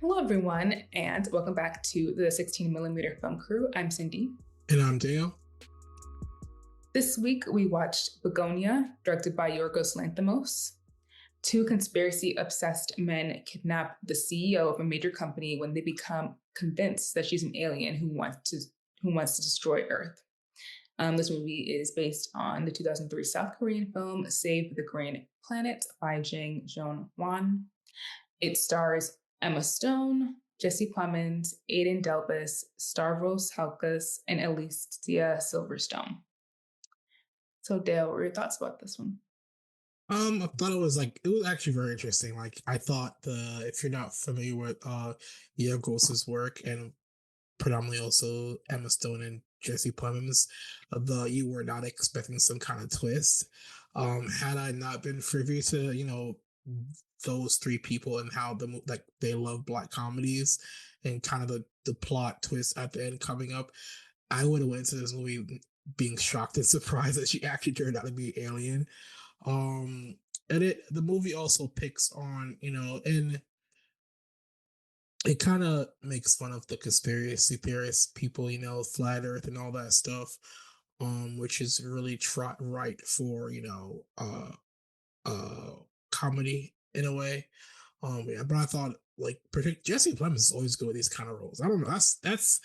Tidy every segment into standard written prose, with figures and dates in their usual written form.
Hello, everyone, and welcome back to the 16mm Film Crew. I'm Cindy. And I'm Dale. This week, we watched Bugonia, directed by Yorgos Lanthimos. Two conspiracy-obsessed men kidnap the CEO of a major company when they become convinced that she's an alien who wants to destroy Earth. This movie is based on the 2003 South Korean film Save the Green Planet by Jang Jong-hwan. It stars Emma Stone, Jesse Plemons, Aidan Delbus, Stavros Halkas, and Alicia Silverstone. So Dale, what were your thoughts about this one? I thought it was actually very interesting. I thought if you're not familiar with Yorgos's work and predominantly also Emma Stone and Jesse Plemons, you were not expecting some kind of twist. Had I not been privy to those three people and how they love black comedies and kind of the plot twist at the end coming up, I would have went to this movie being shocked and surprised that she actually turned out to be an alien. And the movie also picks on, and it kind of makes fun of the conspiracy theorist people, flat earth and all that stuff, which is really right for, comedy in a way. Yeah, but I thought Jesse Plemons is always good with these kind of roles. I don't know. That's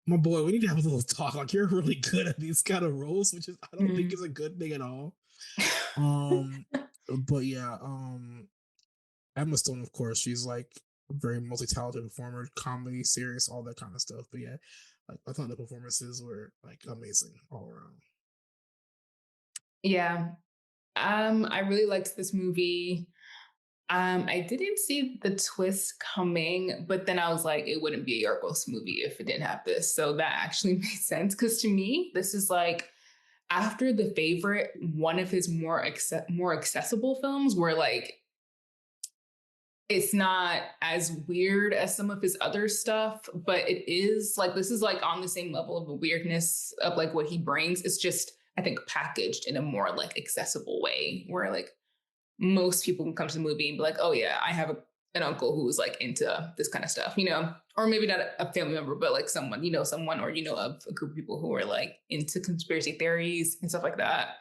my boy. We need to have a little talk. Like, you're really good at these kind of roles, which is, I don't think is a good thing at all. But yeah, Emma Stone, of course, she's like a very multi-talented performer, comedy, serious, all that kind of stuff. But yeah, I thought the performances were like amazing all around. Yeah. I really liked this movie. I didn't see the twist coming, but then I was like, it wouldn't be a Yorgos movie if it didn't have this. So that actually made sense. Because to me, this is like after The Favorite, one of his more accessible films where like it's not as weird as some of his other stuff, but it is like this is like on the same level of the weirdness of like what he brings. It's just, I think, packaged in a more like accessible way where like most people can come to the movie and be like, oh yeah, I have an uncle who's like into this kind of stuff, or maybe not a family member, but like someone, someone, or, of a group of people who are like into conspiracy theories and stuff like that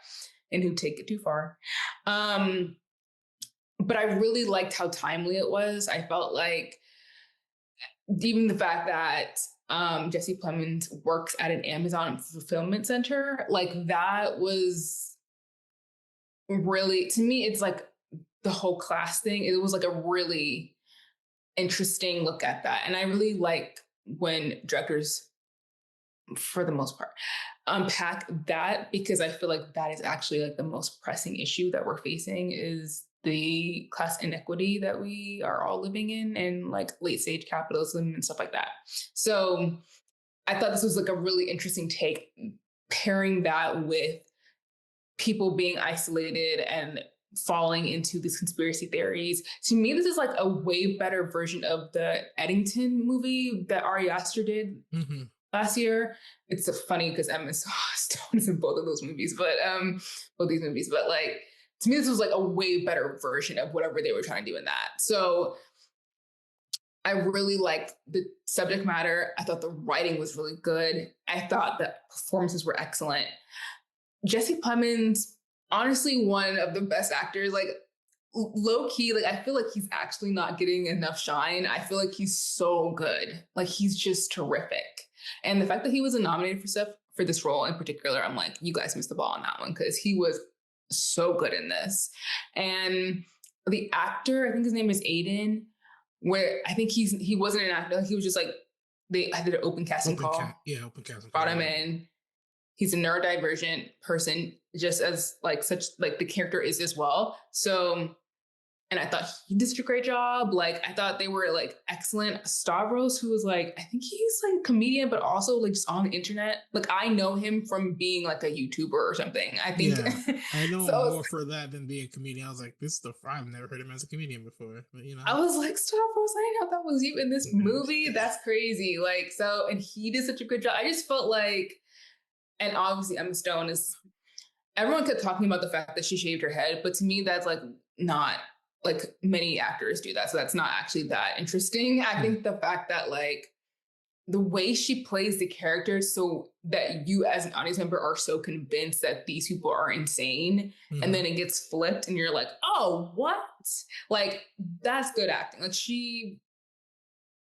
and who take it too far. But I really liked how timely it was. I felt like even the fact that Jesse Plemons works at an Amazon fulfillment center, like that was really, to me, it's like the whole class thing. It was like a really interesting look at that. And I really like when directors, for the most part, unpack that, because I feel like that is actually like the most pressing issue that we're facing is the class inequity that we are all living in and like late stage capitalism and stuff like that. So I thought this was like a really interesting take, pairing that with people being isolated and falling into these conspiracy theories. To me, this is like a way better version of the Eddington movie that Ari Aster did last year. It's so funny because Emma Stone is in both of those movies, but both these movies. But like, to me, this was like a way better version of whatever they were trying to do in that. So I really liked the subject matter. I thought the writing was really good. I thought the performances were excellent. Jesse Plemons, honestly, one of the best actors. Like, low key, like I feel like he's actually not getting enough shine. I feel like he's so good. Like, he's just terrific. And the fact that he was nominated for stuff for this role in particular, I'm like, you guys missed the ball on that one, because he was so good in this. And the actor, I think his name is Aidan, where I think he wasn't an actor. He was just like, I did an open casting call. Open casting. Brought him in. He's a neurodivergent person, just as like the character is as well. So, and I thought he did such a great job. Like, I thought they were like excellent. Stavros, who was like, I think he's like a comedian, but also like just on the internet. Like, I know him from being like a YouTuber or something. I think. Yeah, I know him more for that than being a comedian. I was like, I've never heard him as a comedian before. But I was like, Stavros, I didn't know that was you in this movie. That's crazy. Like, so, and he did such a good job. I just felt like, and obviously Emma Stone is, everyone kept talking about the fact that she shaved her head, but to me, that's like not like many actors do that. So that's not actually that interesting. I Yeah. think the fact that like the way she plays the characters so that you as an audience member are so convinced that these people are insane, and Hmm. then it gets flipped and you're like, oh, what? Like that's good acting. She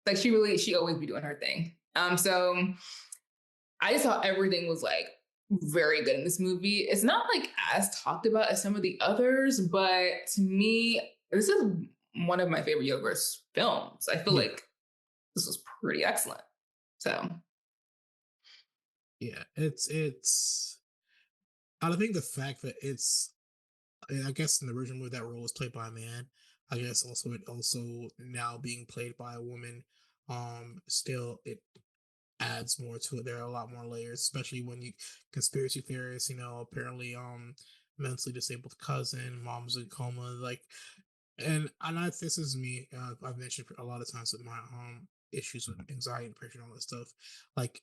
really, she always be doing her thing. So I just thought everything was like very good in this movie. It's not like as talked about as some of the others, but to me, this is one of my favorite Yorgos films. I feel Yeah. like this was pretty excellent. So Yeah. It's I think the fact that I guess in the original movie that role was played by a man. I guess also it also now being played by a woman, still it adds more to it. There are a lot more layers, especially when you conspiracy theorists, apparently mentally disabled cousin, mom's in coma, like and this is me. I've mentioned a lot of times with my issues with anxiety and depression, all that stuff. Like,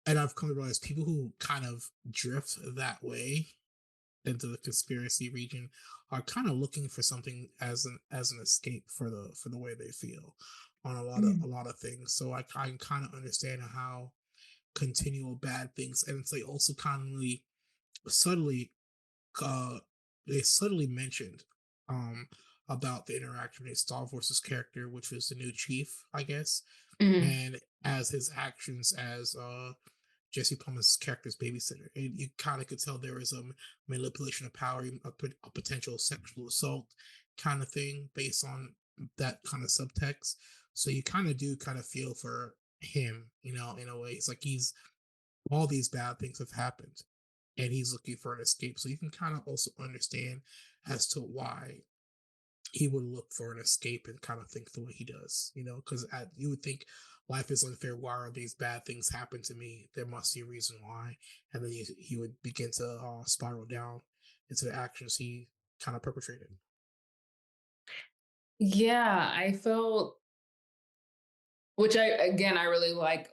and I've come to realize people who kind of drift that way into the conspiracy region are kind of looking for something as an escape for the way they feel on a lot of things. So I can kind of understand how continual bad things, and it's like also kind of subtly uh they subtly mentioned um about the interaction with Star Force's character, which was the new chief, I guess, mhm. and as his actions as Jesse Plemons' character's babysitter. And you kind of could tell there was a manipulation of power, a potential sexual assault kind of thing based on that kind of subtext. So you kind of do kind of feel for him, in a way. It's like all these bad things have happened and he's looking for an escape. So you can kind of also understand as to why he would look for an escape and kind of think the way he does, because you would think life is unfair. Why are these bad things happen to me? There must be a reason why. And then he would begin to spiral down into the actions he kind of perpetrated. Yeah, I felt, which I really like,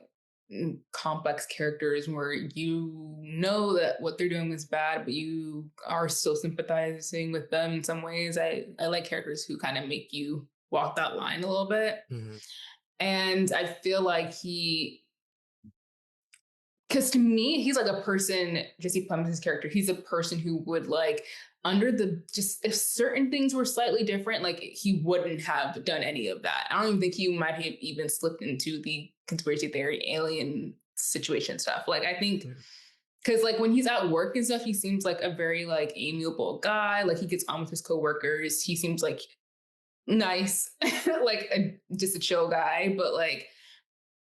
complex characters where you know that what they're doing is bad, but you are still sympathizing with them in some ways. I like characters who kind of make you walk that line a little bit. Mm-hmm. And I feel like because to me, he's like a person, Jesse Plemons' character, he's a person who would like, under the, just if certain things were slightly different, like he wouldn't have done any of that. I don't even think he might have even slipped into the conspiracy theory, alien situation stuff. Like, I think, Yeah. because like when he's at work and stuff, he seems like a very like amiable guy. Like he gets on with his coworkers. He seems like nice, like just a chill guy. But like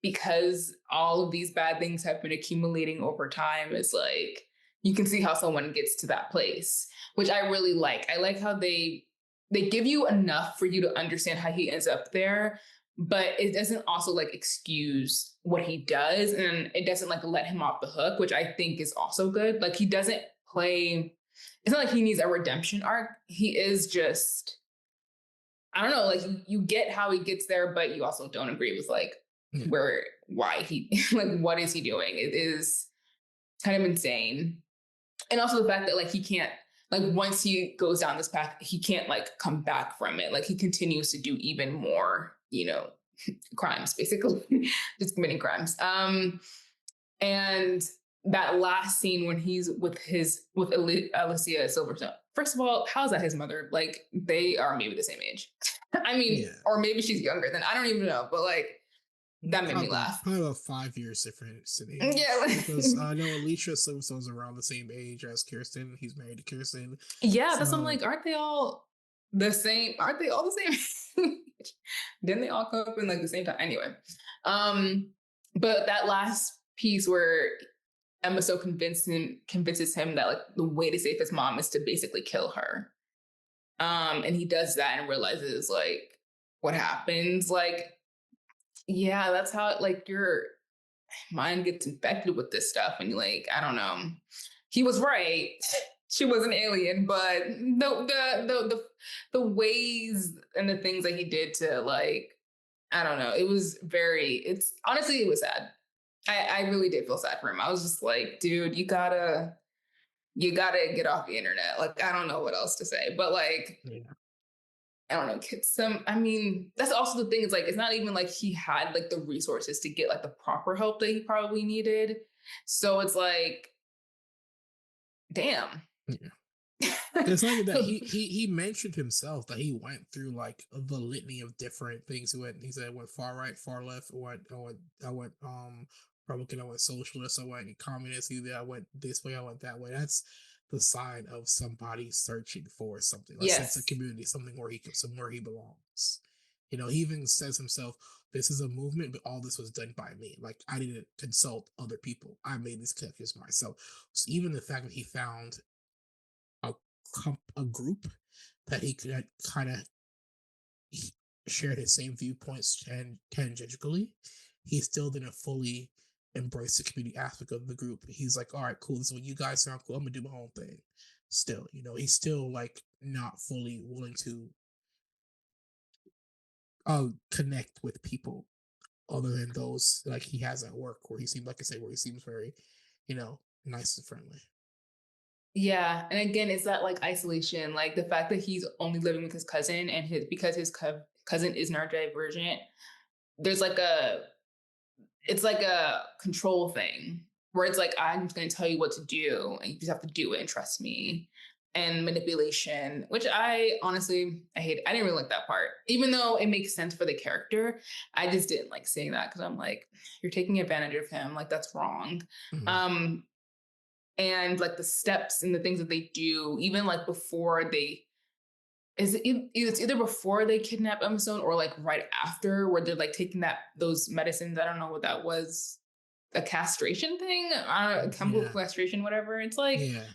because all of these bad things have been accumulating over time, it's like you can see how someone gets to that place, which I really like. I like how they give you enough for you to understand how he ends up there, but it doesn't also like excuse what he does, and it doesn't like let him off the hook, which I think is also good. Like he doesn't play, it's not like he needs a redemption arc. He is just, I don't know, like you get how he gets there, but you also don't agree with like Yeah. why he, like, what is he doing? It is kind of insane. And also the fact that like he can't, like, once he goes down this path, he can't like come back from it. Like he continues to do even more, crimes, basically, just committing crimes. And that last scene when he's with Alicia Silverstone. First of all, how's that his mother? Like they are maybe the same age. I mean, Yeah. or maybe she's younger than, I don't even know, but like that made me laugh. Probably about 5 years difference in Yeah, age, because I know Alicia Silverstone's around the same age as Kirsten. He's married to Kirsten, yeah. That's, I'm so like, aren't they all the same? Aren't they all the same? Didn't they all come up in like the same time? Anyway, um, but that last piece where Emma so convinces him that like the way to save his mom is to basically kill her. And he does that and realizes like what happens. Like, yeah, that's how like your mind gets infected with this stuff. And like, I don't know. He was right. She was an alien, but the ways and the things that he did to like, I don't know. It was very, it's honestly, it was sad. I really did feel sad for him. I was just like, dude, you gotta get off the internet. Like, I don't know what else to say, but like, yeah. I don't know, get some. I mean, that's also the thing. It's like it's not even like he had like the resources to get like the proper help that he probably needed. So it's like, damn. Yeah. It's not even that he mentioned himself that he went through like the litany of different things. He said I went far right, far left, I went Republican, I went socialist, I went communist, either I went this way, I went that way. That's the sign of somebody searching for something, a sense of Yes. community, somewhere he belongs. He even says himself, "This is a movement, but all this was done by me. Like I didn't consult other people. I made these connections myself." So even the fact that he found a a group that he could kind of shared his same viewpoints and tangentially, he still didn't fully embrace the community aspect of the group. He's like, all right, cool. This is what you guys sound cool. I'm gonna do my own thing. Still, he's still like not fully willing to connect with people other than those like he has at work where he seems like I say where he seems very, nice and friendly. Yeah, and again, it's that like isolation, like the fact that he's only living with his cousin and his because his cousin is neurodivergent. There's like a it's like a control thing where it's like I'm just going to tell you what to do and you just have to do it and trust me, and manipulation, which I honestly I hate. I didn't really like that part, even though it makes sense for the character. I just didn't like seeing that because I'm like, you're taking advantage of him, like that's wrong. Mm-hmm. um and like the steps and the things that they do, even like before they it's either before they kidnap Emma Stone or like right after, where they're like taking those medicines. I don't know what that was, a castration thing, I don't know, chemical Yeah, castration, whatever. It's like, yeah,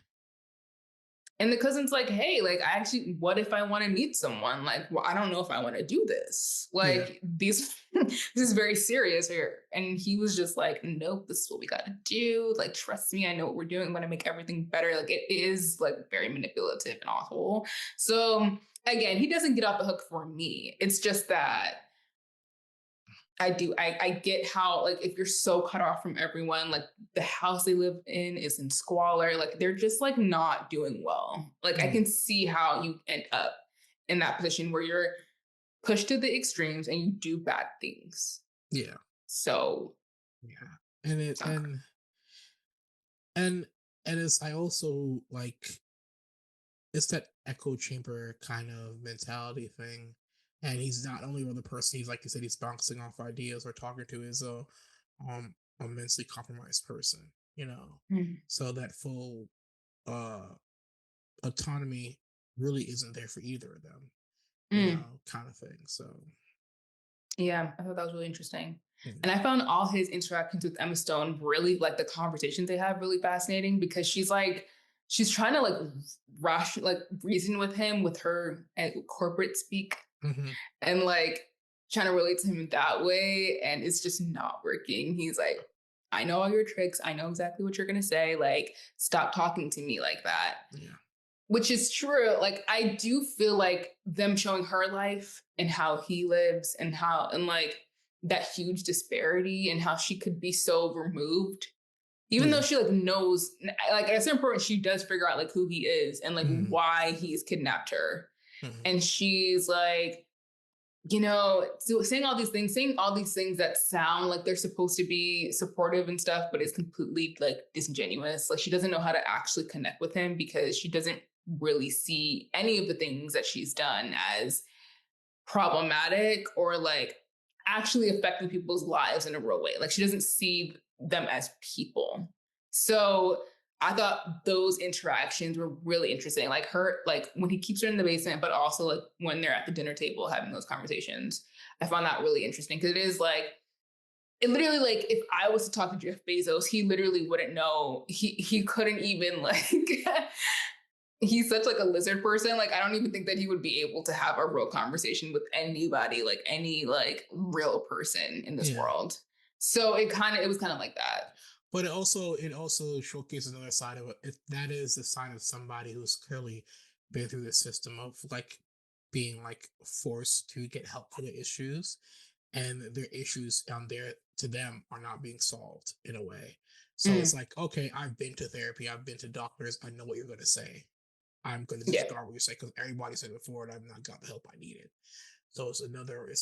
and the cousin's like, hey, like, I actually, what if I want to meet someone? Like, well, I don't know if I want to do this. yeah, Like, these, this is very serious here. And he was just like, nope, this is what we got to do. Like, trust me, I know what we're doing. I'm going to make everything better. Like, it is like very manipulative and awful. So, again, he doesn't get off the hook for me. It's just that I get how, like, if you're so cut off from everyone, like the house they live in is in squalor, like they're just like not doing well. Like I yeah, can see how you end up in that position where you're pushed to the extremes and you do bad things. yeah, So yeah. And it it's not and and it's I also like it's that echo chamber kind of mentality thing. And he's not only the person he's like you said, he's bouncing off ideas or talking to is um a mentally compromised person. great. So that full uh autonomy really isn't there for either of them, Mm. kind of thing. So Yeah, I thought that was really interesting. And yeah. I found all his interactions with Emma Stone really, like the conversations they have, really fascinating because she's trying to like like reason with him with her corporate speak Hmm. and like trying to relate to him in that way. And it's just not working. He's like, I know all your tricks. I know exactly what you're going to say. Like, stop talking to me like that, Yeah. which is true. Like, I do feel like them showing her life and how he lives and and like that huge disparity and how she could be so removed, even though Yeah. she like knows, like at a certain point, she does figure out like who he is and like Hmm. why he's kidnapped her. Hmm. And she's like, saying all these things that sound like they're supposed to be supportive and stuff, but it's completely like disingenuous. Like she doesn't know how to actually connect with him because she doesn't really see any of the things that she's done as problematic or like actually affecting people's lives in a real way. Like she doesn't see them as people. So I thought those interactions were really interesting. Like her, like when he keeps her in the basement, but also like when they're at the dinner table having those conversations. I found that really interesting because it is like it literally like if I was to talk to Jeff Bezos, he literally wouldn't know. He couldn't even like he's such like a lizard person. Like I don't even think that he would be able to have a real conversation with anybody, like any like real person in this Yeah. world. So it was kind of like that. But it also showcases another side of it. That is the sign of somebody who's clearly been through the system of like being like forced to get help for their issues, and their issues on there to them are not being solved in a way. So it's Mm, like, okay, I've been to therapy, I've been to doctors, I know what you're gonna say. I'm going to Yeah. discard what you say because everybody said before and I've not got the help I needed. So it's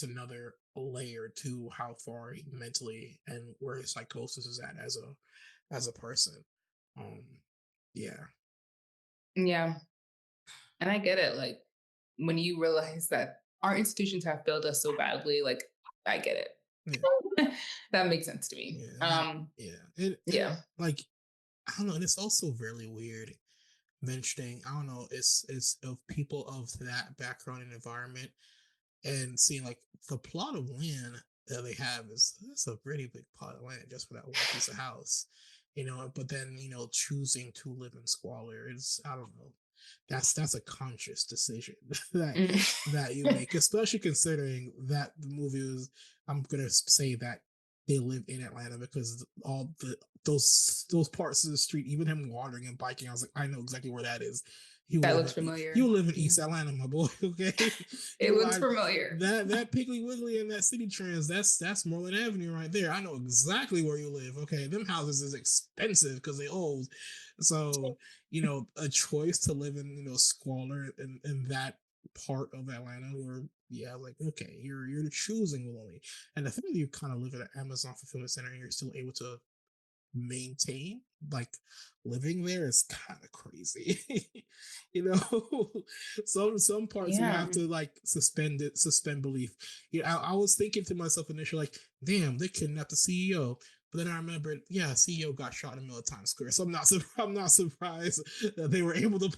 another layer to how far he mentally and where his psychosis is at as a person. Um, yeah, Yeah. And I get it. Like when you realize that our institutions have failed us so badly, like I get yeah, it. That makes sense to me. yeah, yeah. And Yeah. like I don't know, and it's also really weird mentioning. I don't know, it's of people of that background and environment and seeing like the plot of land that they have is that's a pretty big plot of land just for that one piece of house, but then choosing to live in squalor is, I don't know, that's a conscious decision that Mm. that you make, especially considering that the movie was, I'm gonna say that they live in Atlanta because all those parts of the street, even him wandering and biking, I was like, I know exactly where that is. He will That live looks in he will familiar. live in Yeah. East Atlanta, my boy. Okay, It looks familiar. that Piggly Wiggly and that City Trends, that's Moreland Avenue right there. I know exactly where you live. Okay, them houses is expensive because they old. So a choice to live in squalor in that part of Atlanta where, yeah, like, okay, you're choosing willingly. And the fact that you kind of live at an Amazon fulfillment center and you're still able to maintain like living there is kind of crazy. you know some parts you Yeah. have to like suspend belief. I was thinking to myself initially, like, damn, they kidnapped the CEO. But then I remembered, yeah, CEO got shot in the middle of Times Square, so I'm not surprised that they were able to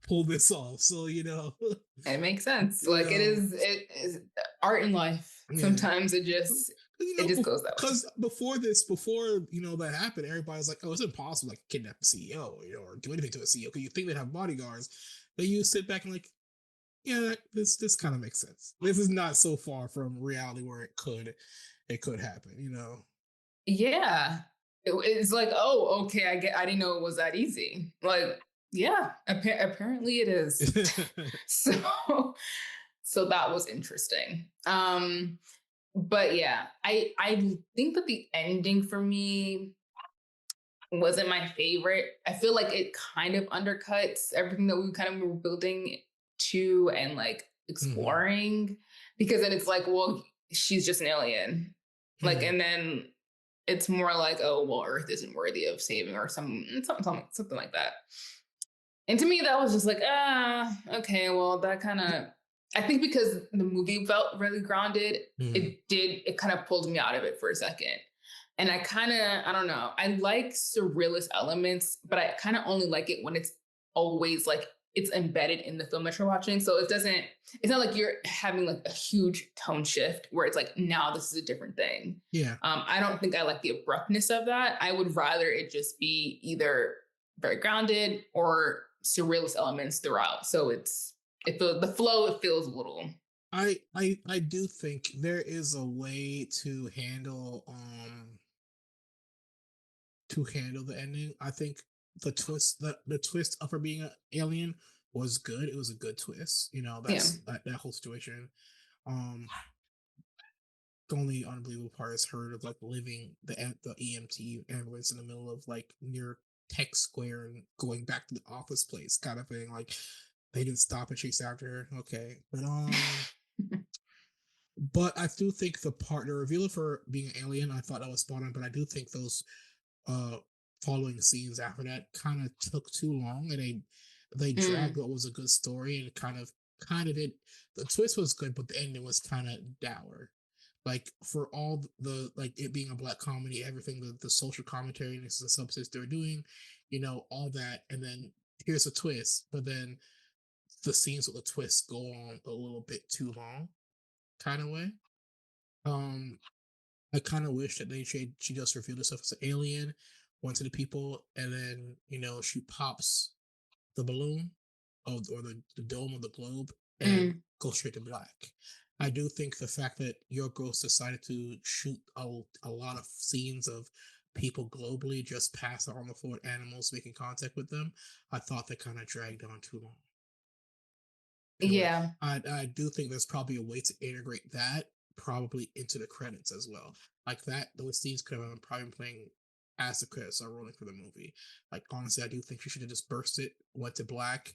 pull this off. So It makes sense. you Like know, it is art in life. yeah. Sometimes it just goes that way. Because before that happened, everybody's like, "Oh, it's impossible, like kidnap a CEO, or do anything to a CEO." Because you think they'd have bodyguards, but you sit back and like, yeah, this kind of makes sense. This is not so far from reality where it could happen, Yeah. It's like, oh, okay, I didn't know it was that easy. Like, yeah, apparently it is. So so that was interesting. But yeah, I think that the ending for me wasn't my favorite. I feel like it kind of undercuts everything that we kind of were building to and like hmm exploring, because then it's like, well, she's just an alien. Like, hmm and then it's more like, oh, well, Earth isn't worthy of saving or something like that. And to me, that was just like, okay, well, that kind of, I think because the movie felt really grounded, hmm it kind of pulled me out of it for a second. And I kind of, I don't know, I like surrealist elements, but I kind of only like it when it's always like it's embedded in the film that you're watching. So it's not like you're having like a huge tone shift where it's like, now this is a different thing. yeah. I don't think I like the abruptness of that. I would rather it just be either very grounded or surrealist elements throughout. So the flow, it feels a little. I do think there is a way to handle the ending. I think the twist of her being an alien was good. It was a good twist. Yeah. That whole situation. Um, the only unbelievable part is her of like living the EMT ambulance in the middle of like near Tech Square and going back to the office place kind of thing. Like they didn't stop and chase after her. Okay, but I do think the reveal of her being an alien, I thought that was spot on. But I do think those uh following scenes after that kind of took too long, and they dragged Mm, what was a good story and kind of did. The twist was good, but the ending was kind of dour. Like for all like it being a black comedy, everything, the social commentary and the substance they're doing, all that, and then here's a twist, but then the scenes with the twist go on a little bit too long, kind of way. Um, I kind of wish that she just revealed herself as an alien, went to the people, and then she pops the balloon or the dome of the globe and mm, goes straight to black. I do think the fact that Yorgos decided to shoot a lot of scenes of people globally just pass on the floor, animals making contact with them, I thought that kind of dragged on too long. Anyway, yeah. I do think there's probably a way to integrate that probably into the credits as well. Like that, those scenes could have probably been playing as the credits are rolling for the movie. Like honestly, I do think she should have just burst it, went to black,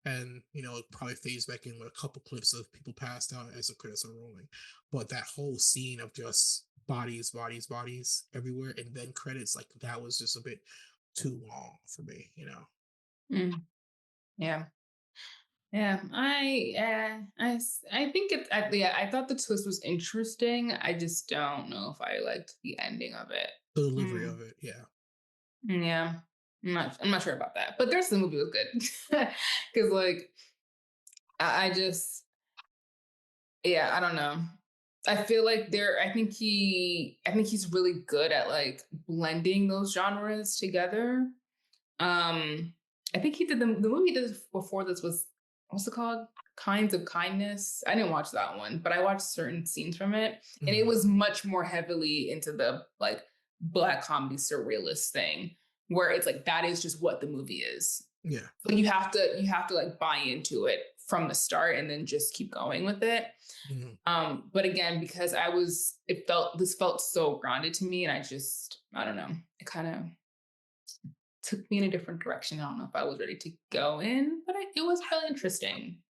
and it probably fades back in with a couple clips of people passed out as the credits are rolling. But that whole scene of just bodies, bodies, bodies everywhere, and then credits, like that was just a bit too long for me. Mm, yeah. Yeah, I think yeah, I thought the twist was interesting. I just don't know if I liked the ending of it. The delivery Mm, of it, yeah. yeah, I'm not sure about that. But there's the movie was good because like I just yeah, I don't know. I feel like I think he's really good at like blending those genres together. Um, I think he did the movie he did before this was what's it called? Kinds of Kindness. I didn't watch that one, but I watched certain scenes from it, and it Mhm. was much more heavily into the like black comedy surrealist thing, where it's like that is just what the movie is. Yeah. So you have to like buy into it from the start and then just keep going with it. Mhm. But again, because this felt so grounded to me, and I don't know, it kind of took me in a different direction. I don't know if I was ready to go in, but it was really interesting.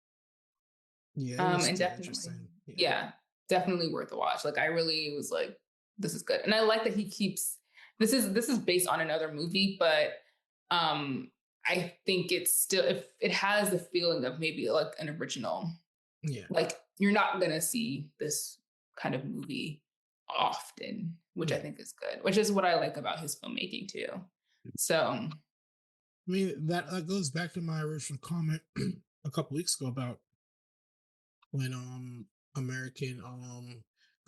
Yeah, it was And still definitely, interesting. Yeah. yeah, definitely worth a watch. Like I really was like, this is good, and I like that he keeps. This is based on another movie, but um, I think it's still if it has the feeling of maybe like an original. Yeah. Like you're not gonna see this kind of movie often, which I Yeah. think is good. Which is what I like about his filmmaking too. So I mean, that goes back to my original comment a couple weeks ago about when American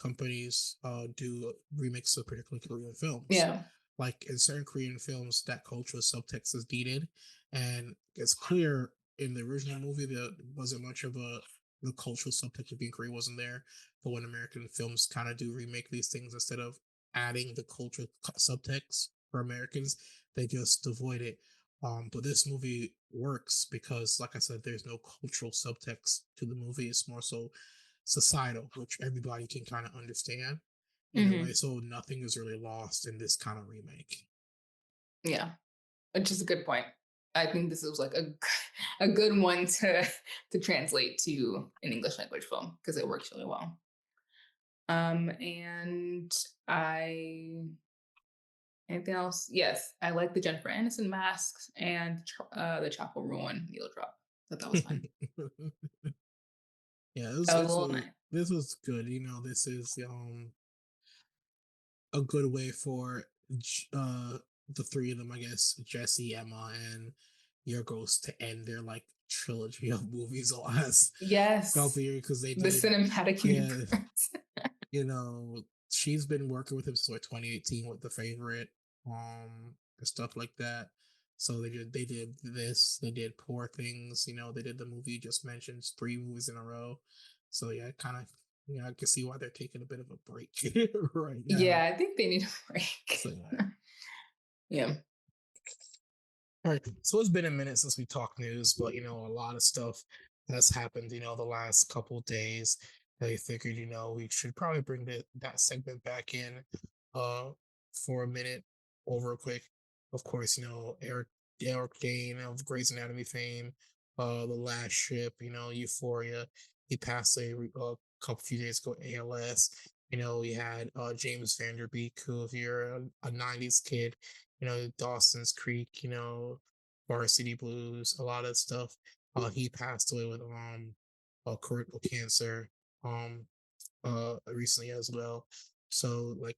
companies do remakes of particularly Korean films. yeah. Like in certain Korean films, that cultural subtext is needed, and it's clear in the original movie that wasn't much of a the cultural subtext of being Korean wasn't there. But when American films kind of do remake these things, instead of adding the cultural subtext for Americans, they just avoid it. But this movie works because, like I said, there's no cultural subtext to the movie. It's more so societal, which everybody can kind of understand in a way. Hmm. So nothing is really lost in this kind of remake. Yeah. Which is a good point. I think this was like a good one to translate to an English language film because it works really well. And I anything else? Yes, I like the Jennifer Aniston masks and the Chapel Ruin needle drop. Thought that was fun. Yeah, That was a little nice. this was good. This is a good way for the three of them, I guess, Jesse, Emma, and Yorgos to end their like trilogy of movies the last couple Yes, years because they the did. cinematic Yeah, universe. she's been working with him since like 2018 with The Favorite, and stuff like that. So they did this, they did Poor Things, they did the movie you just mentioned, 3 movies in a row. So yeah, kind of, I can see why they're taking a bit of a break right now. Yeah, I think they need a break. So yeah. Yeah. All right. So it's been a minute since we talked news, but a lot of stuff has happened, the last couple days. I figured, we should probably bring that segment back in uh for a minute over quick. Of course, Eric Dane of Grey's Anatomy fame, The Last Ship, Euphoria. He passed a couple few days ago, ALS. We had James Vanderbeek, who if you're a 90s kid, Dawson's Creek, Varsity Blues, a lot of stuff. He passed away with colorectal cancer recently as well. So like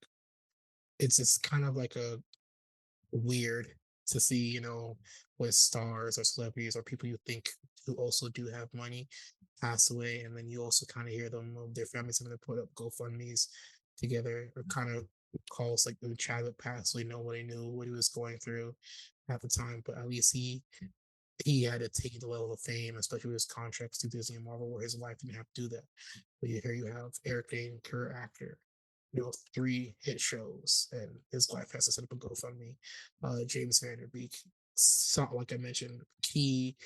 it's just kind of like a weird to see, when stars or celebrities or people you think who also do have money pass away, and then you also kind of hear them their families having to put up GoFundmes together or kind of calls like when Chadwick passed away, nobody knew what he was going through at the time, but at least he had attained the level of fame, especially with his contracts to Disney and Marvel, where his wife didn't have to do that. But here you have Eric Dane, career actor, 3 hit shows, and his wife has to set up a GoFundMe. James Vanderbeek, like I mentioned, key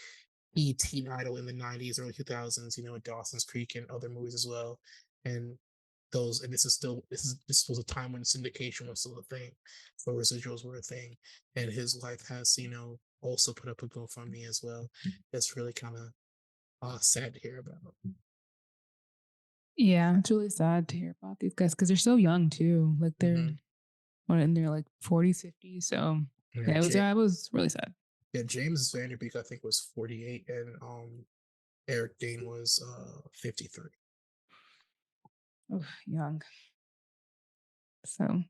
teen idol in the '90s, early 2000s. Dawson's Creek and other movies as well, and those, and this was a time when syndication was still a thing, where residuals were a thing, and his wife has also put up a GoFundMe as well. It's really kind of sad to hear about. Yeah, it's really sad to hear about these guys because they're so young too. Like they're Mm-hmm. in their like 40s, 50s. So Yeah, yeah, it was really sad. yeah, James Vanderbeek I think was 48, and Eric Dane was 53. Oof, young. So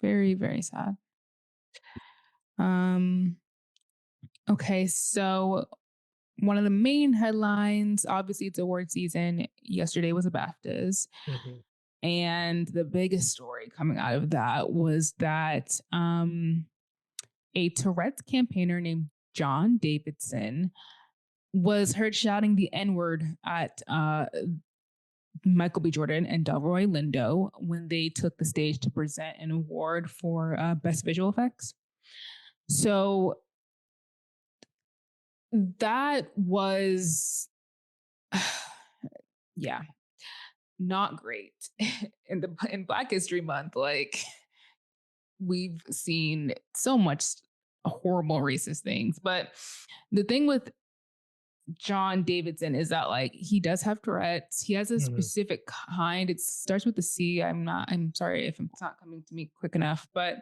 very, very sad. Um, okay, so one of the main headlines, obviously it's award season. Yesterday was the BAFTAs. Mm-hmm. And the biggest story coming out of that was that a Tourette's campaigner named John Davidson was heard shouting the N word at Michael B. Jordan and Delroy Lindo when they took the stage to present an award for Best Visual Effects. So that was, yeah, not great. In Black History Month, like we've seen so much horrible racist things. But the thing with John Davidson is that like he does have Tourette's. He has a Mm-hmm. specific kind. It starts with the C. I'm sorry if it's not coming to me quick enough, but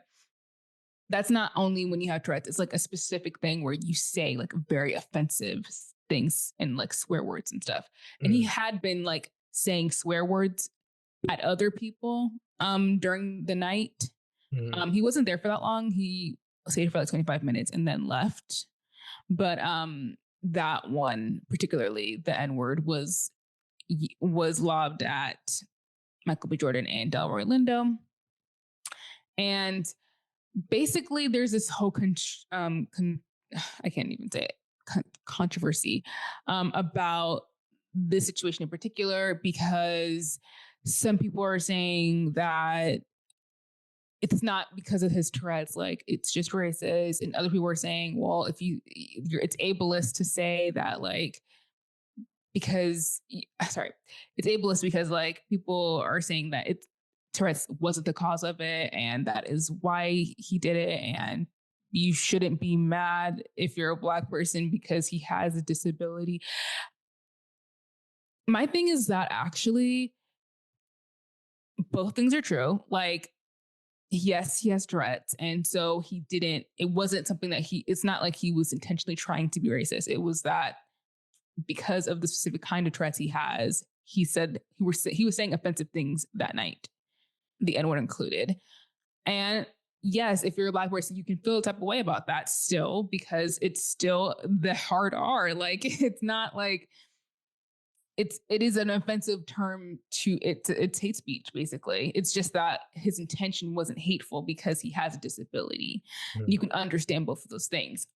that's not only when you have Tourette's, it's like a specific thing where you say like very offensive things and like swear words and stuff. And he had been like saying swear words at other people during the night. Mm-hmm. He wasn't there for that long. He stayed for like 25 minutes and then left. But that one, particularly the N-word, was lobbed at Michael B. Jordan and Delroy Lindo. And basically there's this whole I can't even say it, controversy about this situation in particular, because some people are saying that it's not because of his Tourette's, like it's just racist, and other people are saying, well, it's ableist to say that, like, because it's ableist because like people are saying that it's Tourette's wasn't the cause of it, and that is why he did it, and you shouldn't be mad if you're a Black person because he has a disability. My thing is that actually both things are true. Like, yes, he has Tourette's. And so it wasn't something that it's not like he was intentionally trying to be racist. It was that because of the specific kind of Tourette's he has, he said he was saying offensive things that night, the N-word included. And yes, if you're a Black person, you can feel a type of way about that still, because it's still the hard R. Like, it's not like it is an offensive term to it's hate speech, basically. It's just that his intention wasn't hateful because he has a disability. Mm-hmm. You can understand both of those things,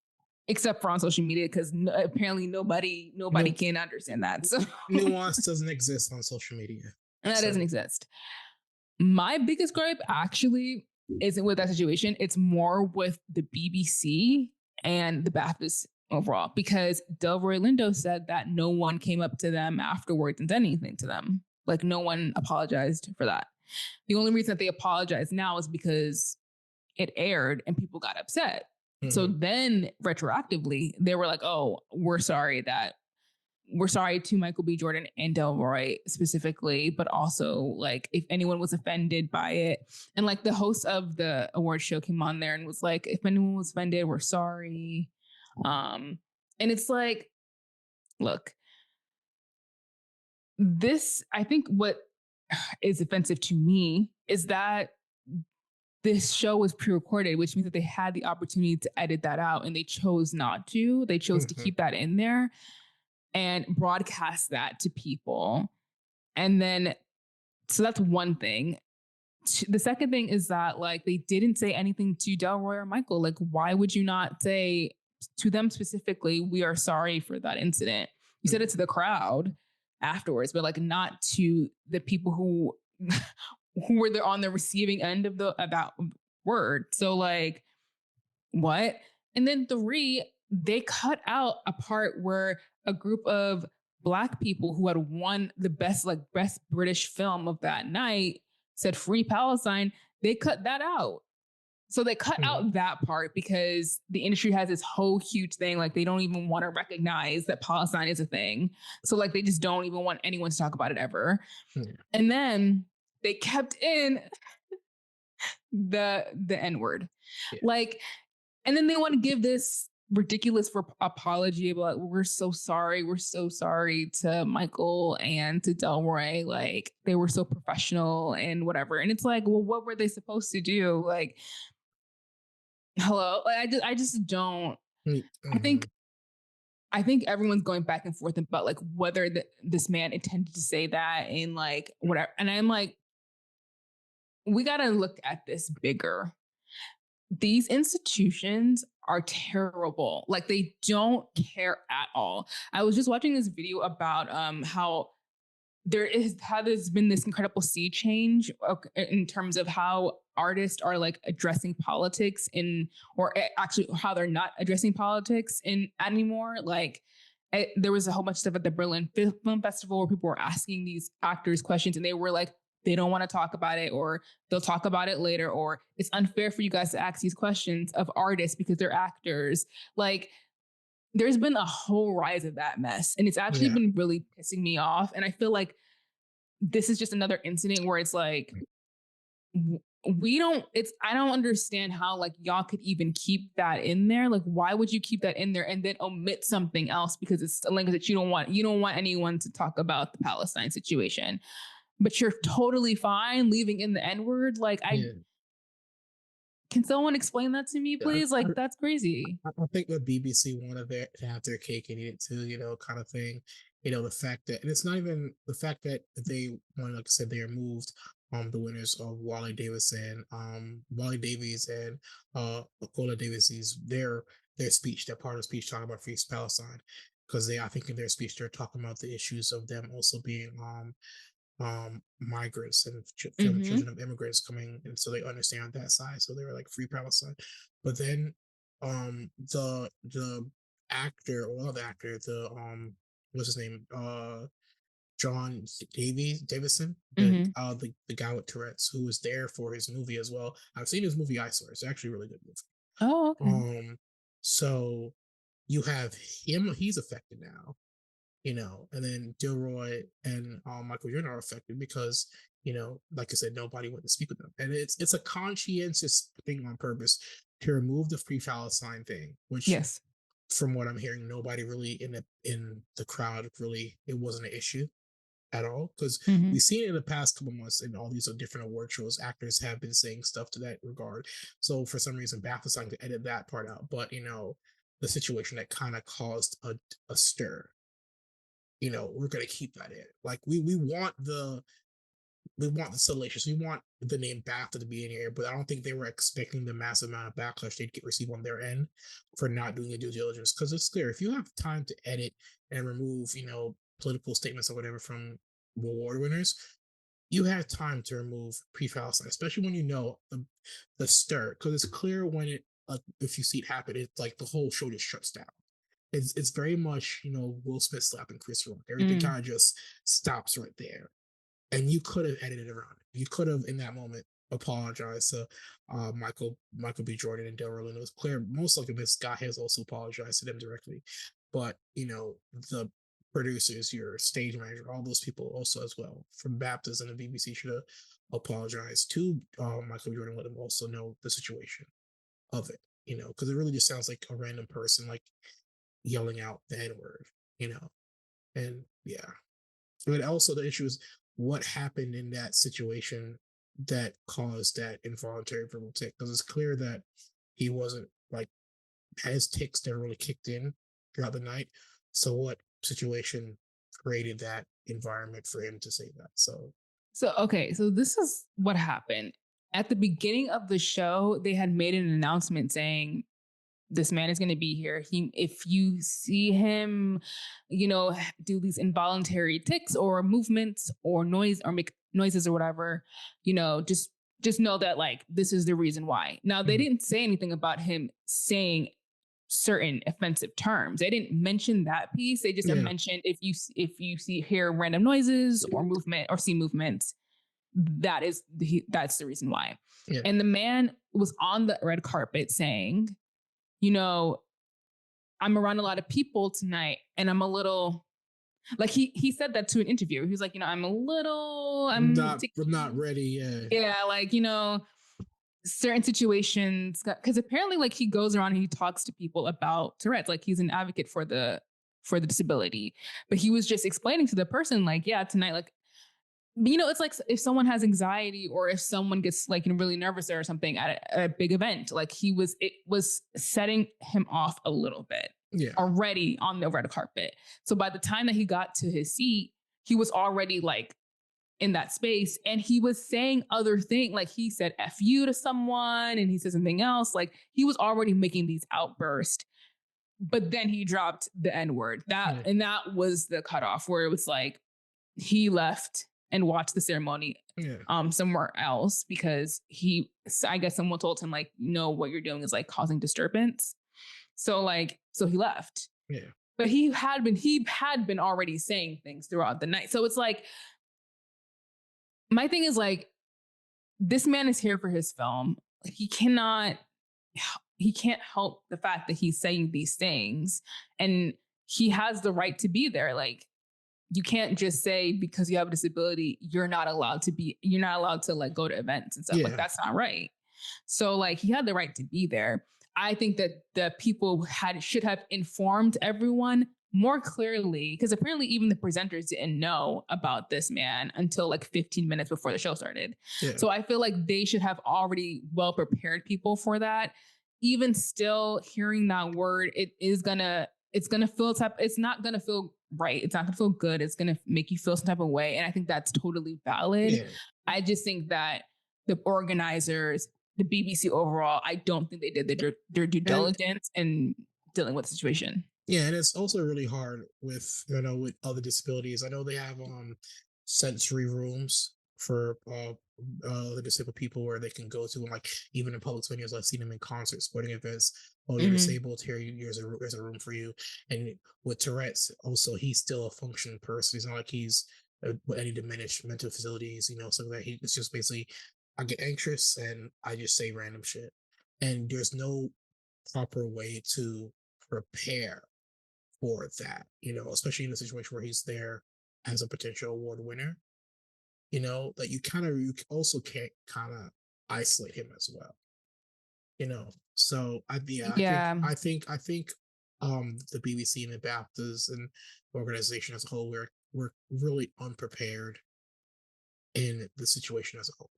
except for on social media, because apparently nobody can understand that. So nuance doesn't exist on social media. that doesn't exist. My biggest gripe actually isn't with that situation. It's more with the BBC and the BAFTAs overall, because Delroy Lindo said that no one came up to them afterwards and said anything to them. Like, no one apologized for that. The only reason that they apologize now is because it aired and people got upset. Mm-hmm. So then retroactively, they were like, oh, we're sorry to Michael B. Jordan and Delroy specifically, but also like if anyone was offended by it. And like the host of the award show came on there and was like, if anyone was offended, we're sorry. And it's like, look, I think what is offensive to me is that this show was pre-recorded, which means that they had the opportunity to edit that out and they chose not to. They chose to keep that in there and broadcast that to people. And then, so that's one thing. The second thing is that like they didn't say anything to Delroy or Michael. Like, why would you not say to them specifically, we are sorry for that incident? You said it to the crowd afterwards, but like not to the people who were there on the receiving end of that word. So like, what? And then 3, they cut out a part where a group of Black people who had won the best British film of that night said free Palestine, they cut that out. So they cut Mhm. out that part because the industry has this whole huge thing. Like they don't even want to recognize that Palestine is a thing. So like they just don't even want anyone to talk about it ever. Yeah. And then they kept in the N word. Yeah. Like, and then they want to give this ridiculous apology about we're so sorry, to Michael and to Delroy. Like they were so professional and whatever. And it's like, well, what were they supposed to do? Like, hello. Like I just don't. I Mm-hmm. think I think everyone's going back and forth about like whether this man intended to say that and like whatever. And I'm like, we got to look at this bigger. These institutions are terrible. Like they don't care at all. I was just watching this video about how there's been this incredible sea change in terms of how artists are like addressing politics in or actually how they're not addressing politics in anymore. Like there was a whole bunch of stuff at the Berlin Film Festival where people were asking these actors questions and they were like, they don't want to talk about it, or they'll talk about it later, or it's unfair for you guys to ask these questions of artists because they're actors. Like there's been a whole rise of that mess, and it's actually Yeah. been really pissing me off. And I feel like this is just another incident where it's like we don't it's I don't understand how like y'all could even keep that in there. Like why would you keep that in there and then omit something else because it's a language that you don't want anyone to talk about the Palestine situation, but you're totally fine leaving in the N-word. Like I Yeah. can someone explain that to me, Yeah. please? Like that's crazy. I think the BBC wanted to have their cake and eat it too, kind of thing. The fact that, and it's not even the fact that they want, like I said, they removed the winners of Wally Davies and Okola Davies' their speech, their part of the speech talking about free Palestine, because I think in their speech they're talking about the issues of them also being migrants and Mm-hmm. children of immigrants coming, and so they understand that side, so they were like free Palestine. But then the actor, or the actor, the what's his name, John Davison, Mm-hmm. the guy with Tourette's, who was there for his movie as well. I've seen his movie Eyesore. It's actually a really good Oh, okay. movie. So you have him, he's affected now, and then Dilroy and Michael Jordan are affected because, like I said, nobody went to speak with them, and it's a conscientious thing on purpose to remove the free Palestine thing, which, Yes. from what I'm hearing, nobody really in the crowd, really, it wasn't an issue at all, because Mm-hmm. we've seen it in the past couple months in all these different award shows. Actors have been saying stuff to that regard. So for some reason, BAFTA's trying to edit that part out, but the situation that kind of caused a stir, we're gonna keep that in. Like we want the salacious, we want the name BAFTA to be in here, but I don't think they were expecting the massive amount of backlash they'd receive on their end for not doing the due diligence. Because it's clear, if you have time to edit and remove, political statements or whatever from award winners, you have time to remove pre-Palestine, especially when the stir. Because it's clear when if you see it happen, it's like the whole show just shuts down. It's very much, Will Smith slapping Chris Rock. Everything Mm. kind of just stops right there, and you could have edited around it. You could have, in that moment, apologized to Michael B. Jordan and Delroy Lindo. It was clear, most likely this guy has also apologized to them directly, but the producers, your stage manager, all those people also as well from Baptist and the BBC should have apologized to Michael Jordan, let him also know the situation of it. Because it really just sounds like a random person like yelling out the N word, you know, and yeah. But also the issue is what happened in that situation that caused that involuntary verbal tick. Because it's clear that he wasn't like, his ticks never really kicked in throughout the night. So what situation created that environment for him to say that? So, okay, so this is what happened. At the beginning of the show, they had made an announcement saying this man is going to be here. If you see him, do these involuntary ticks or movements or noise or make noises or whatever, just know that like this is the reason why. Now they Mhm. didn't say anything about him saying certain offensive terms. They didn't mention that piece. They just Yeah. mentioned if you hear random noises or movement or see movements, that's the reason why. Yeah. And the man was on the red carpet saying, you know, I'm around a lot of people tonight and I'm a little like he said that to an interviewer. He was like, I'm not ready. Yeah. yeah, like, certain situations, because apparently like he goes around and he talks to people about Tourette's, like he's an advocate for the disability, but he was just explaining to the person like, yeah, tonight, like, it's like if someone has anxiety or if someone gets like really nervous or something at a big event, like it was setting him off a little bit Yeah. already on the red carpet. So by the time that he got to his seat, he was already like in that space, and he was saying other things, like he said F you to someone and he said something else, like he was already making these outbursts, but then he dropped the N-word. And that was the cutoff where it was like he left and watched the ceremony somewhere else because I guess someone told him like, no, what you're doing is like causing disturbance. So he left. Yeah. But he had been already saying things throughout the night. So it's like, my thing is like, this man is here for his film. He can't help the fact that he's saying these things, and he has the right to be there. Like, you can't just say because you have a disability, you're not allowed to like go to events and stuff. Like, that's not right. So like, he had the right to be there. I think that the people should have informed everyone more clearly, because apparently even the presenters didn't know about this man until like 15 minutes before the show started. Yeah. So I feel like they should have already well prepared people for that. Even still, hearing that word, it's gonna feel it's not gonna feel right. It's not gonna feel good. It's gonna make you feel some type of way. And I think that's totally valid. Yeah. I just think that the organizers, the BBC overall, I don't think they did their due diligence in dealing with the situation. Yeah, and it's also really hard with with other disabilities. I know they have sensory rooms for the disabled people where they can go to, and like even in public venues, I've seen them in concerts, sporting events. Oh, you're disabled. Here's a room for you. And with Tourette's, also he's still a functioning person. He's not like he's any diminished mental facilities. So that it's just basically, I get anxious and I just say random shit, and there's no proper way to prepare for that, especially in a situation where he's there as a potential award winner, that you also can't kind of isolate him as well, so I think the BBC and the BAFTAs and the organization as a whole, we're really unprepared in the situation as a whole.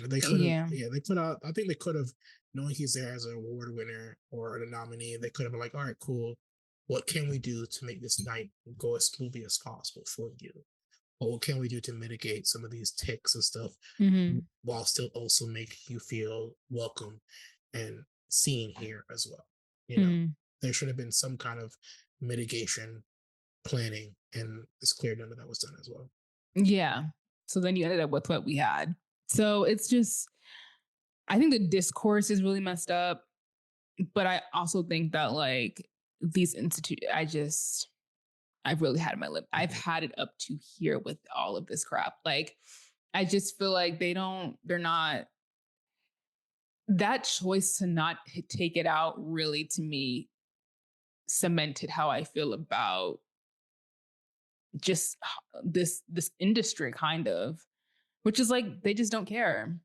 They could have, they put out, I think they could have, knowing he's there as an award winner or a nominee, they could have been like, all right, cool. What can we do to make this night go as smoothly as possible for you? Or what can we do to mitigate some of these tics and stuff while still also make you feel welcome and seen here as well? There should have been some kind of mitigation planning, and it's clear none of that was done as well. Yeah. So then you ended up with what we had. So it's just, I think the discourse is really messed up, but I also think that like these I've really had my lip. I've had it up to here with all of this crap. Like, I just feel like they're not, that choice to not take it out really, to me, cemented how I feel about just this industry, kind of, which is like, they just don't care.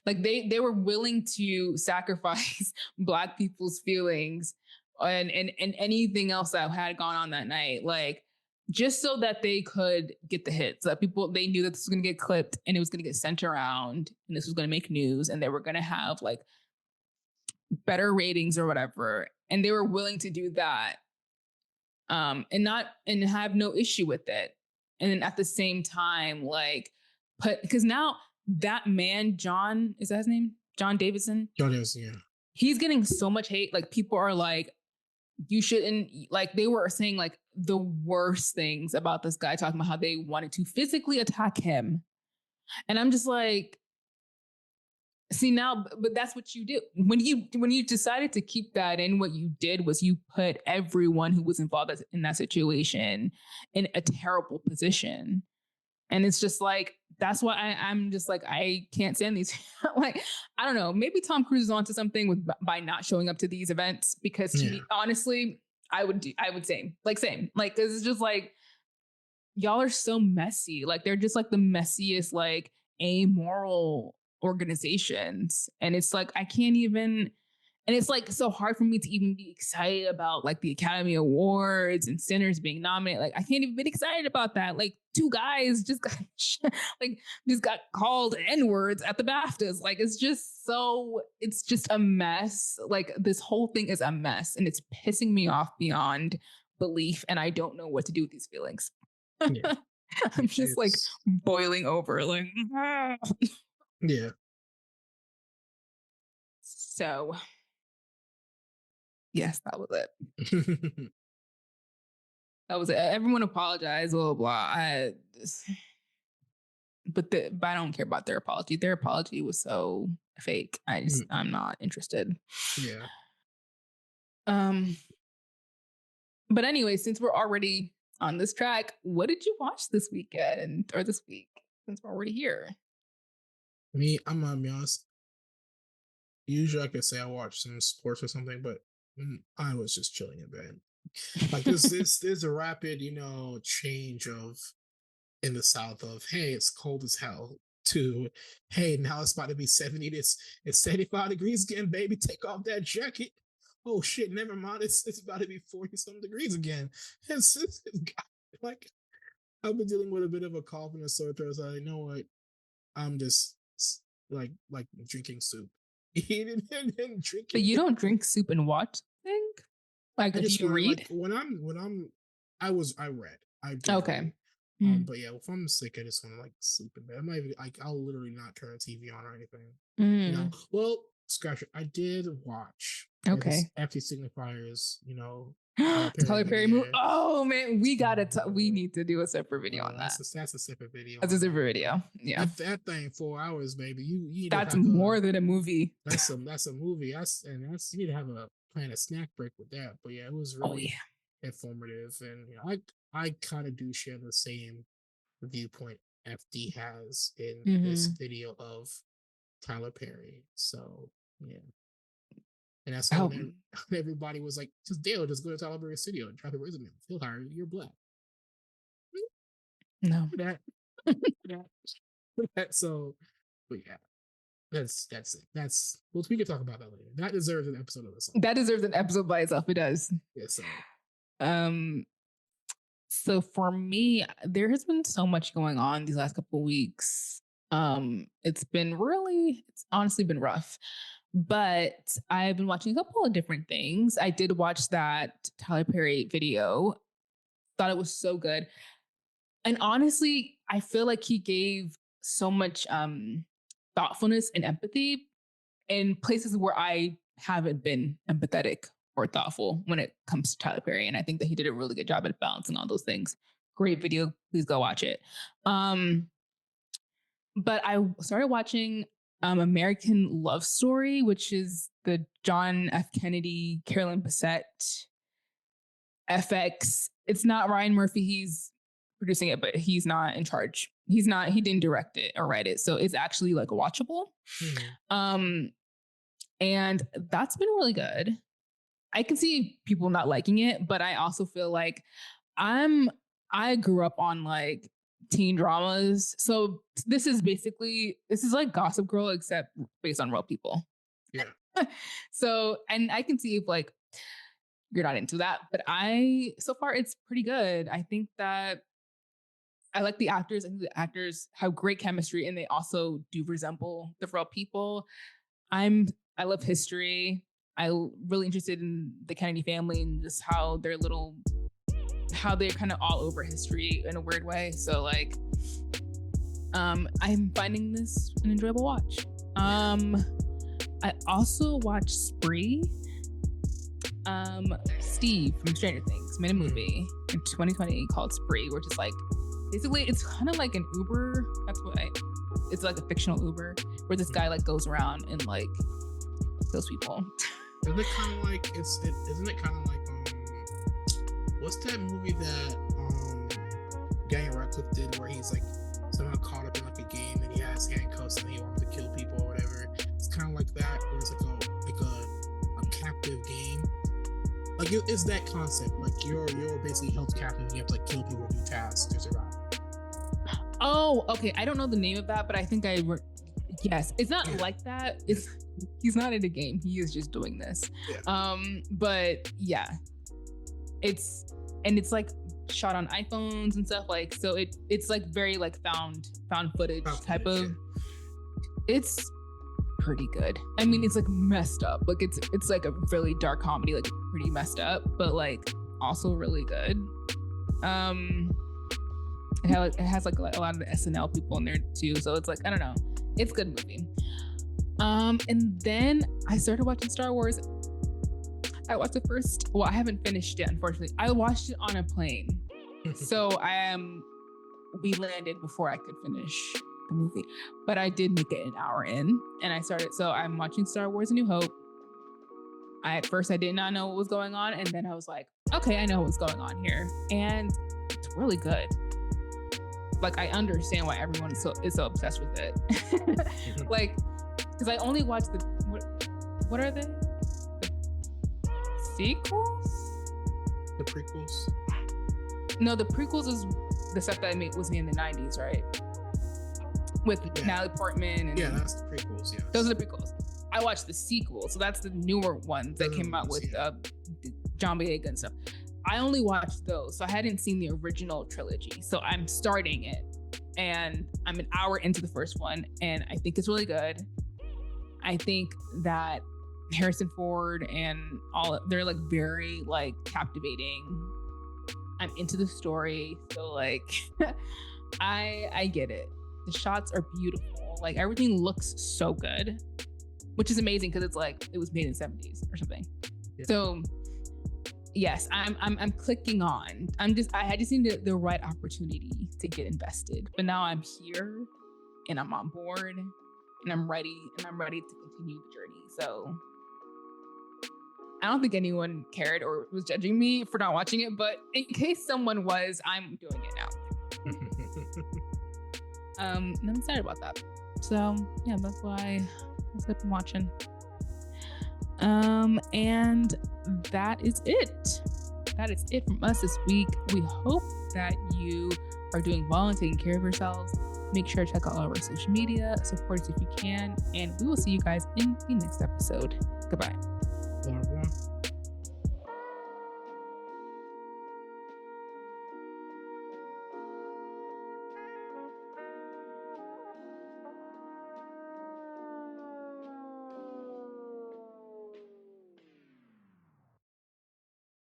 Like they were willing to sacrifice Black people's feelings and anything else that had gone on that night, like just so that they could get the hits. That they knew that this was going to get clipped and it was going to get sent around and this was going to make news and they were going to have like better ratings or whatever. And they were willing to do that, and have no issue with it. And then at the same time, like because now that man, John, is that his name? John Davidson? John Davidson, yeah. He's getting so much hate. Like people are like, you shouldn't, like they were saying like the worst things about this guy, talking about how they wanted to physically attack him. And I'm just like, See now, but that's what you do when you decided to keep that in. What you did was you put everyone who was involved in that situation in a terrible position, and it's just like that's why I'm just like I can't stand these. Like I don't know, maybe Tom Cruise is onto something with by not showing up to these events because honestly, I would say same like because it's just like y'all are so messy. Like they're just like the messiest, like amoral organizations. And it's like I can't even and it's like so hard for me to even be excited about like the Academy Awards and Sinners being nominated. Like I can't even be excited about that. Like two guys just got just got called N-words at the BAFTAs. Like it's just a mess. Like this whole thing is a mess and it's pissing me off beyond belief. And I don't know what to do with these feelings. Yeah. I'm just like boiling over, like yeah. So, yes, that was it. That was it. Everyone apologized, blah blah. But I don't care about their apology. Their apology was so fake. I'm not interested. Yeah. But anyway, since we're already on this track, what did you watch this weekend or this week? Since we're already here. Me, I'm gonna be honest. Usually, I could say I watch some sports or something, but I was just chilling in bed. Like there's a rapid, change of in the South of hey, it's cold as hell to hey, now it's about to be 70. It's 75 degrees again, baby. Take off that jacket. Oh shit, never mind. It's about to be 40-some degrees again. It's like I've been dealing with a bit of a cough and a sore throat. So you know what? I'm just like drinking soup. Eating and drinking. But you don't drink soup and what thing? Like do you read? Like, I read. I did okay. Read. But yeah, if I'm sick, I just want to like sleep in bed. I'm not even like I'll literally not turn the TV on or anything. Well, scratch it. I did watch. Okay. FT Signifiers. Tyler Perry movie. Oh man, we need to do a separate video on that. That's a separate video. That's a separate video. Yeah. That thing 4 hours, baby. You that's more than a movie. That's a movie. You need to have plan a snack break with that. But yeah, it was really informative, and I kind of do share the same viewpoint FD has in this video of Tyler Perry. So yeah. And that's how everybody was like, just Dale, just go to Tyler Perry's studio and try to raise him. He'll hire you. You're black. No. So, but yeah, that's it. Well, we can talk about that later. That deserves an episode of this. That deserves an episode by itself. It does. Yes. So for me, there has been so much going on these last couple of weeks. It's honestly been rough. But I've been watching a couple of different things. I did watch that Tyler Perry video. Thought it was so good. And honestly, I feel like he gave so much thoughtfulness and empathy in places where I haven't been empathetic or thoughtful when it comes to Tyler Perry. And I think that he did a really good job at balancing all those things. Great video. Please go watch it. But I started watching American Love Story, which is the John F. Kennedy, Carolyn Bessette FX. It's not Ryan Murphy. He's producing it, but he's not in charge. He didn't direct it or write it. So it's actually like watchable. And that's been really good. I can see people not liking it, but I also feel like I grew up on like teen dramas. So this is like Gossip Girl, except based on real people. Yeah. So, and I can see if like you're not into that, but so far it's pretty good. I think that I like the actors. I think the actors have great chemistry and they also do resemble the real people. I love history. I'm really interested in the Kennedy family and just how they're kind of all over history in a weird way. So like, I'm finding this an enjoyable watch. I also watched Spree. Steve from Stranger Things made a movie in 2020 called Spree, which is like, basically it's kind of like an Uber. That's what it's like a fictional Uber where this guy like goes around and like kills people. Isn't it kind of like isn't it kind of like what's that movie that Daniel Radcliffe did where he's like somehow caught up in like a game and he has handcuffs and he wanted to kill people or whatever? It's kind of like that, where it's like a captive game. Like it's that concept. Like you're basically held captive and you have to like kill people and do tasks to survive. Oh, okay. I don't know the name of that, but I think yes, it's not like that. He's not in the game. He is just doing this. Yeah. But yeah, it's like shot on iPhones and stuff, like, so it's like very like found footage type of. Yeah. It's pretty good. I mean, it's like messed up. Like it's like a really dark comedy, like pretty messed up, but like also really good. It has like a lot of the SNL people in there too, so it's like, I don't know, it's a good movie. And then I started watching Star Wars. I watched the first. Well, I haven't finished it, unfortunately. I watched it on a plane, so we landed before I could finish the movie. But I did make it an hour in, and I started. So I'm watching Star Wars: A New Hope. At first, I did not know what was going on, and then I was like, okay, I know what's going on here, and it's really good. Like, I understand why everyone is so obsessed with it. Like, because I only watched what are they? The sequels? The prequels? No, the prequels is the stuff that was made in the 90s, right? With Natalie Portman. And that's the prequels, yeah. Those are the prequels. I watched the sequels, so that's the newer ones that came out with John Boyega and stuff. I only watched those, so I hadn't seen the original trilogy. So I'm starting it, and I'm an hour into the first one, and I think it's really good. I think that Harrison Ford and they're like very like captivating. I'm into the story, so like I get it. The shots are beautiful. Like everything looks so good, which is amazing because it's like it was made in the 70s or something. Yeah. So yes, I'm clicking on. I just need the right opportunity to get invested. But now I'm here and I'm on board and I'm ready to continue the journey. So I don't think anyone cared or was judging me for not watching it, but in case someone was, I'm doing it now. And I'm excited about that. So yeah, that's what I've been watching. And that is it. That is it from us this week. We hope that you are doing well and taking care of yourselves. Make sure to check out all of our social media, support us if you can, and we will see you guys in the next episode. Goodbye.